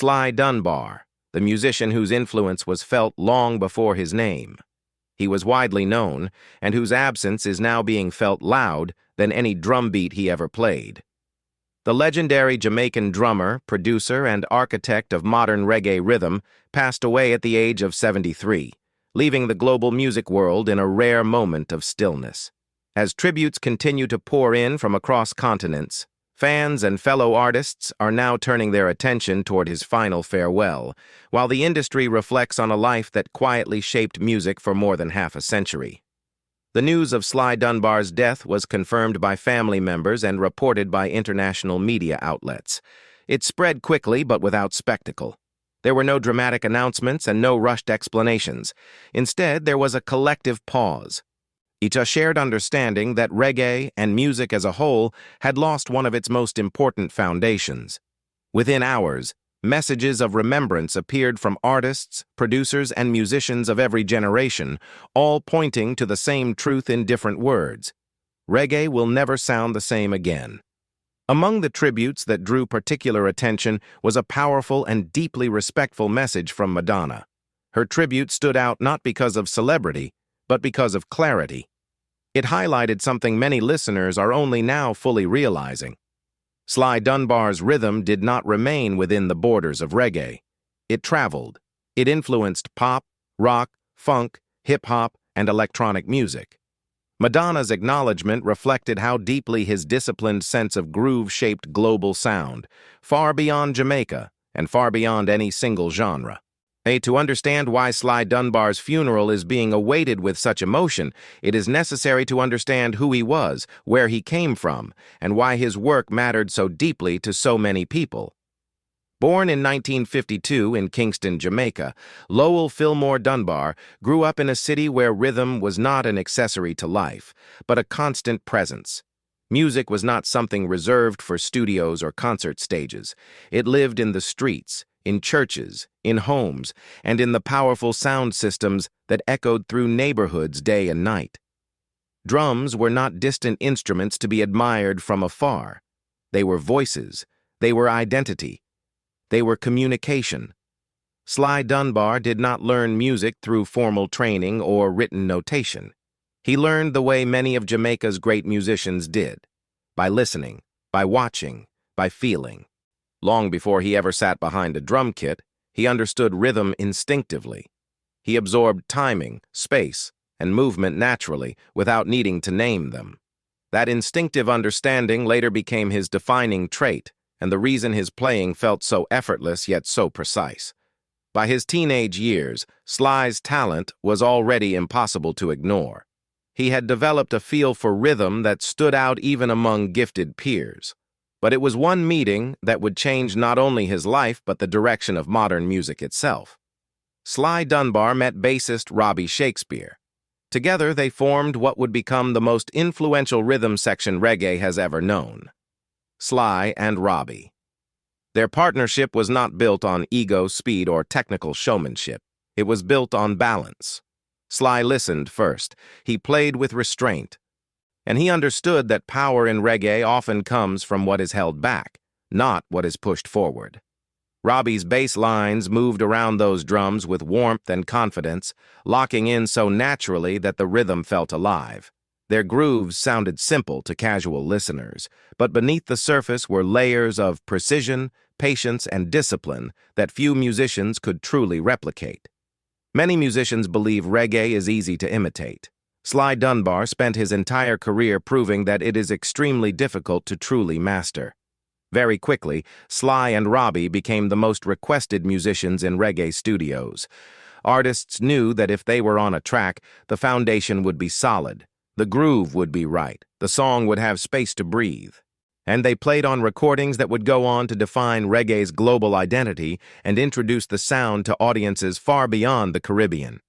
Sly Dunbar, the musician whose influence was felt long before his name. He was widely known, and whose absence is now being felt loud than any drum beat he ever played. The legendary Jamaican drummer, producer, and architect of modern reggae rhythm passed away at the age of 73, leaving the global music world in a rare moment of stillness. As tributes continue to pour in from across continents, fans and fellow artists are now turning their attention toward his final farewell, while the industry reflects on a life that quietly shaped music for more than half a century. The news of Sly Dunbar's death was confirmed by family members and reported by international media outlets. It spread quickly but without spectacle. There were no dramatic announcements and no rushed explanations. Instead, there was a collective pause. A shared understanding that reggae and music as a whole had lost one of its most important foundations. Within hours, messages of remembrance appeared from artists, producers, and musicians of every generation, all pointing to the same truth in different words. Reggae will never sound the same again. Among the tributes that drew particular attention was a powerful and deeply respectful message from Madonna. Her tribute stood out not because of celebrity, but because of clarity. It highlighted something many listeners are only now fully realizing. Sly Dunbar's rhythm did not remain within the borders of reggae. It traveled. It influenced pop, rock, funk, hip-hop, and electronic music. Madonna's acknowledgement reflected how deeply his disciplined sense of groove shaped global sound, far beyond Jamaica and far beyond any single genre. To understand why Sly Dunbar's funeral is being awaited with such emotion, it is necessary to understand who he was, where he came from, and why his work mattered so deeply to so many people. Born in 1952 in Kingston, Jamaica, Lowell Fillmore Dunbar grew up in a city where rhythm was not an accessory to life, but a constant presence. Music was not something reserved for studios or concert stages. It lived in the streets, in churches, in homes, and in the powerful sound systems that echoed through neighborhoods day and night. Drums were not distant instruments to be admired from afar. They were voices. They were identity. They were communication. Sly Dunbar did not learn music through formal training or written notation. He learned the way many of Jamaica's great musicians did, by listening, by watching, by feeling. Long before he ever sat behind a drum kit, he understood rhythm instinctively. He absorbed timing, space, and movement naturally, without needing to name them. That instinctive understanding later became his defining trait, and the reason his playing felt so effortless yet so precise. By his teenage years, Sly's talent was already impossible to ignore. He had developed a feel for rhythm that stood out even among gifted peers. But it was one meeting that would change not only his life but the direction of modern music itself. Sly Dunbar met bassist Robbie Shakespeare. Together they formed what would become the most influential rhythm section reggae has ever known. Sly and Robbie. Their partnership was not built on ego, speed, or technical showmanship. It was built on balance. Sly listened first. He played with restraint. And he understood that power in reggae often comes from what is held back, not what is pushed forward. Robbie's bass lines moved around those drums with warmth and confidence, locking in so naturally that the rhythm felt alive. Their grooves sounded simple to casual listeners, but beneath the surface were layers of precision, patience, and discipline that few musicians could truly replicate. Many musicians believe reggae is easy to imitate. Sly Dunbar spent his entire career proving that it is extremely difficult to truly master. Very quickly, Sly and Robbie became the most requested musicians in reggae studios. Artists knew that if they were on a track, the foundation would be solid, the groove would be right, the song would have space to breathe. And they played on recordings that would go on to define reggae's global identity and introduce the sound to audiences far beyond the Caribbean.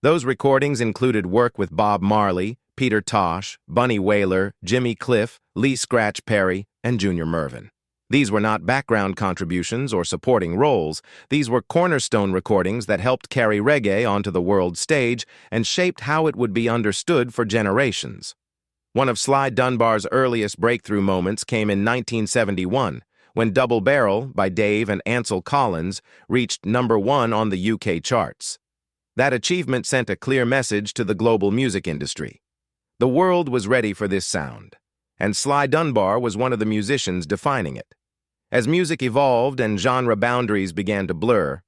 Those recordings included work with Bob Marley, Peter Tosh, Bunny Wailer, Jimmy Cliff, Lee Scratch Perry, and Junior Murvin. These were not background contributions or supporting roles. These were cornerstone recordings that helped carry reggae onto the world stage and shaped how it would be understood for generations. One of Sly Dunbar's earliest breakthrough moments came in 1971, when Double Barrel by Dave and Ansel Collins reached #1 on the UK charts. That achievement sent a clear message to the global music industry. The world was ready for this sound, and Sly Dunbar was one of the musicians defining it. As music evolved and genre boundaries began to blur,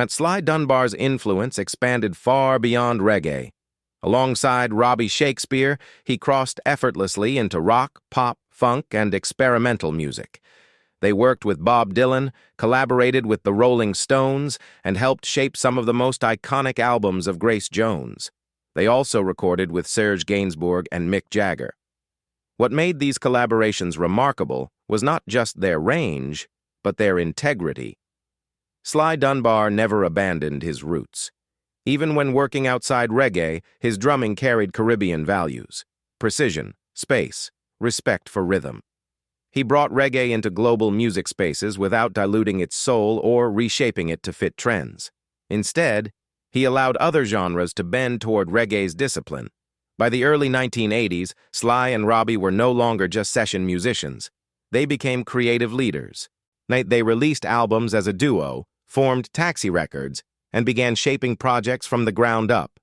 Sly Dunbar's influence expanded far beyond reggae. Alongside Robbie Shakespeare, he crossed effortlessly into rock, pop, funk, and experimental music. They worked with Bob Dylan, collaborated with the Rolling Stones, and helped shape some of the most iconic albums of Grace Jones. They also recorded with Serge Gainsbourg and Mick Jagger. What made these collaborations remarkable was not just their range, but their integrity. Sly Dunbar never abandoned his roots. Even when working outside reggae, his drumming carried Caribbean values: precision, space, respect for rhythm. He brought reggae into global music spaces without diluting its soul or reshaping it to fit trends. Instead, he allowed other genres to bend toward reggae's discipline. By the early 1980s, Sly and Robbie were no longer just session musicians. They became creative leaders. They released albums as a duo, formed Taxi Records, and began shaping projects from the ground up.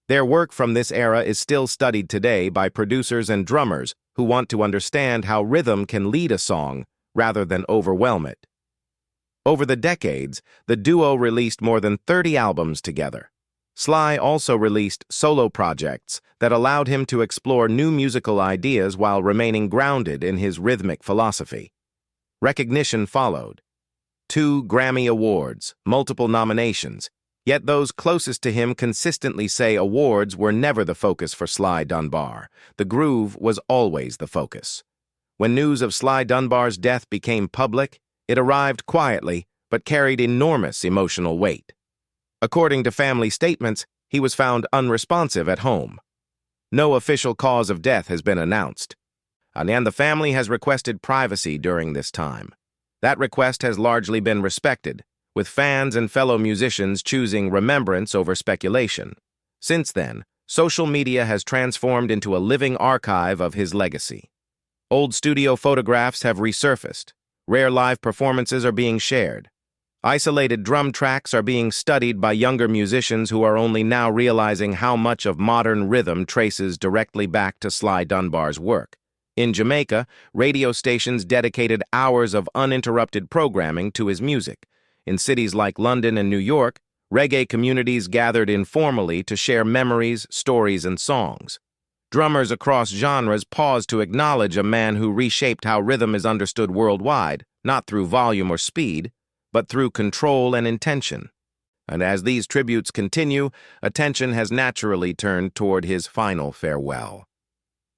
Their work from this era is still studied today by producers and drummers who want to understand how rhythm can lead a song rather than overwhelm it. Over the decades, the duo released more than 30 albums together. Sly also released solo projects that allowed him to explore new musical ideas while remaining grounded in his rhythmic philosophy. Recognition followed. 2 Grammy Awards, multiple nominations, yet those closest to him consistently say awards were never the focus for Sly Dunbar. The groove was always the focus. When news of Sly Dunbar's death became public, it arrived quietly but carried enormous emotional weight. According to family statements, he was found unresponsive at home. No official cause of death has been announced, and the family has requested privacy during this time. That request has largely been respected, with fans and fellow musicians choosing remembrance over speculation. Since then, social media has transformed into a living archive of his legacy. Old studio photographs have resurfaced. Rare live performances are being shared. Isolated drum tracks are being studied by younger musicians who are only now realizing how much of modern rhythm traces directly back to Sly Dunbar's work. In Jamaica, radio stations dedicated hours of uninterrupted programming to his music. In cities like London and New York, reggae communities gathered informally to share memories, stories, and songs. Drummers across genres paused to acknowledge a man who reshaped how rhythm is understood worldwide, not through volume or speed, but through control and intention. And as these tributes continue, attention has naturally turned toward his final farewell.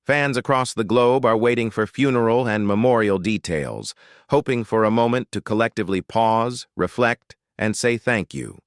Fans across the globe are waiting for funeral and memorial details, hoping for a moment to collectively pause, reflect, and say thank you.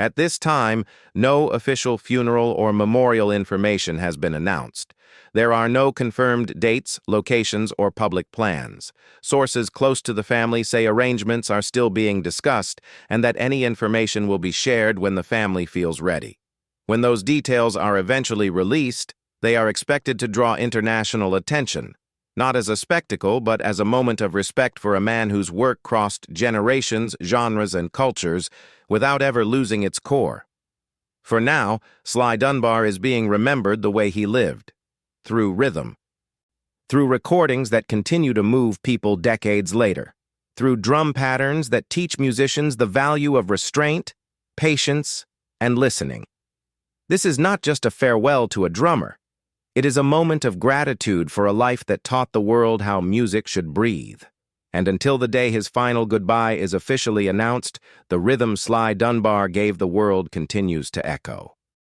At this time, no official funeral or memorial information has been announced. There are no confirmed dates, locations, or public plans. Sources close to the family say arrangements are still being discussed and that any information will be shared when the family feels ready. When those details are eventually released, they are expected to draw international attention, not as a spectacle, but as a moment of respect for a man whose work crossed generations, genres, and cultures without ever losing its core. For now, Sly Dunbar is being remembered the way he lived, through rhythm, through recordings that continue to move people decades later, through drum patterns that teach musicians the value of restraint, patience, and listening. This is not just a farewell to a drummer. It is a moment of gratitude for a life that taught the world how music should breathe. And until the day his final goodbye is officially announced, the rhythm Sly Dunbar gave the world continues to echo.